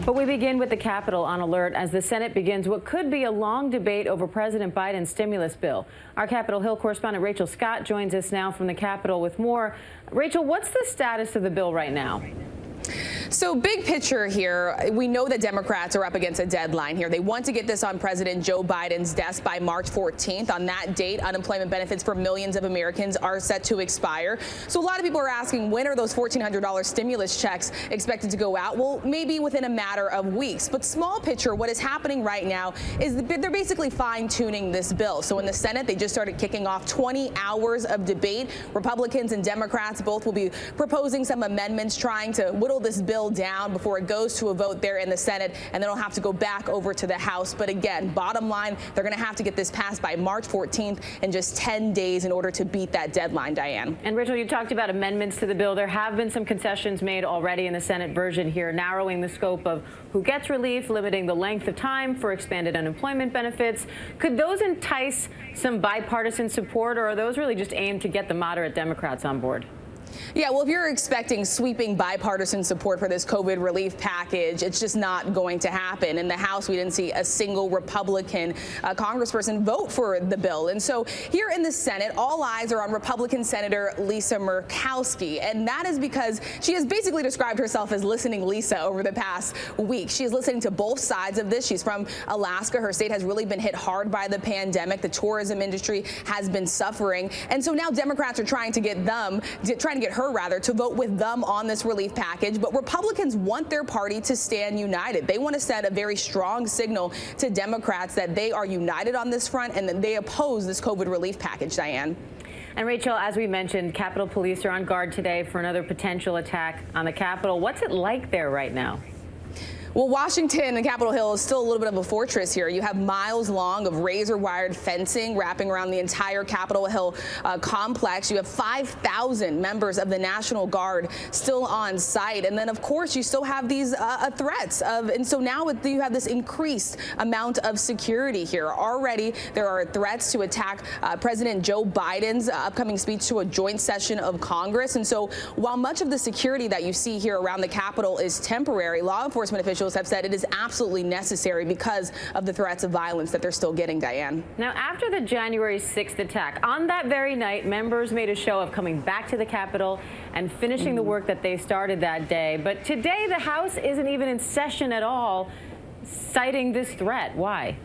But we begin with the Capitol on alert as the Senate begins what could be a long debate over President Biden's stimulus bill. Our Capitol Hill correspondent Rachel Scott joins us now from the Capitol with more. Rachel, what's the status of the bill right now? So big picture here, we know that Democrats are up against a deadline here. They want to get this on President Joe Biden's desk by March 14th. On that date, unemployment benefits for millions of Americans are set to expire. So a lot of people are asking, when are those $1,400 stimulus checks expected to go out? Well, maybe within a matter of weeks. But small picture, what is happening right now is they're basically fine-tuning this bill. So in the Senate, they just started kicking off 20 hours of debate. Republicans and Democrats both will be proposing some amendments trying to whittle this bill down before it goes to a vote there in the Senate, and then it'll have to go back over to the House. But again, bottom line, they're going to have to get this passed by March 14th in just 10 days in order to beat that deadline, Diane. And Rachel, you talked about amendments to the bill. There have been some concessions made already in the Senate version here, narrowing the scope of who gets relief, limiting the length of time for expanded unemployment benefits. Could those entice some bipartisan support, or are those really just aimed to get the moderate Democrats on board? Yeah, well, if you're expecting sweeping bipartisan support for this COVID relief package, it's just not going to happen. In the House, we didn't see a single Republican congressperson vote for the bill. And so here in the Senate, all eyes are on Republican Senator Lisa Murkowski. And that is because she has basically described herself as listening Lisa over the past week. She is listening to both sides of this. She's from Alaska. Her state has really been hit hard by the pandemic. The tourism industry has been suffering. And so now Democrats are trying to get her to vote with them on this relief package. But Republicans want their party to stand united. They want to send a very strong signal to Democrats that they are united on this front and that they oppose this COVID relief package, Diane. And Rachel, as we mentioned, Capitol Police are on guard today for another potential attack on the Capitol. What's it like there right now? Well, Washington and Capitol Hill is still a little bit of a fortress here. You have miles long of razor-wired fencing wrapping around the entire Capitol Hill complex. You have 5,000 members of the National Guard still on site. And then, of course, you still have these threats and so now you have this increased amount of security here. Already, there are threats to attack President Joe Biden's upcoming speech to a joint session of Congress. And so while much of the security that you see here around the Capitol is temporary, law enforcement officials have said it is absolutely necessary because of the threats of violence that they're still getting, Diane. Now, after the January 6th attack, on that very night, members made a show of coming back to the Capitol and finishing the work that they started that day. But today, the House isn't even in session at all, citing this threat. Why?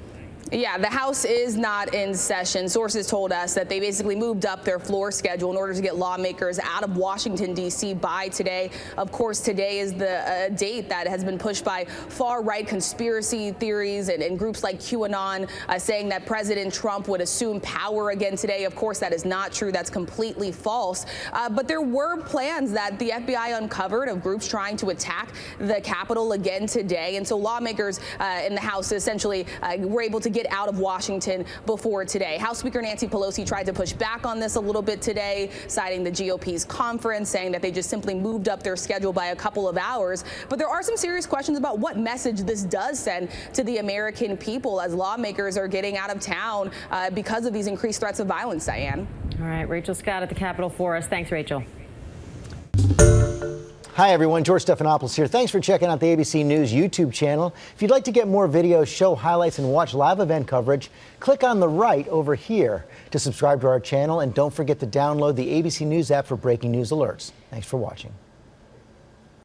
Yeah, the House is not in session. Sources told us that they basically moved up their floor schedule in order to get lawmakers out of Washington, D.C. by today. Of course, today is the date that has been pushed by far-right conspiracy theories and groups like QAnon saying that President Trump would assume power again today. Of course, that is not true. That's completely false. But there were plans that the FBI uncovered of groups trying to attack the Capitol again today. And so lawmakers in the House essentially were able to get out of Washington before today. House Speaker Nancy Pelosi tried to push back on this a little bit today, citing the GOP's conference, saying that they just simply moved up their schedule by a couple of hours. But there are some serious questions about what message this does send to the American people as lawmakers are getting out of town because of these increased threats of violence, Diane. All right, Rachel Scott at the Capitol for us. Thanks, Rachel. Hi, everyone. George Stephanopoulos here. Thanks for checking out the ABC News YouTube channel. If you'd like to get more videos, show highlights, and watch live event coverage, click on the right over here to subscribe to our channel. And don't forget to download the ABC News app for breaking news alerts. Thanks for watching.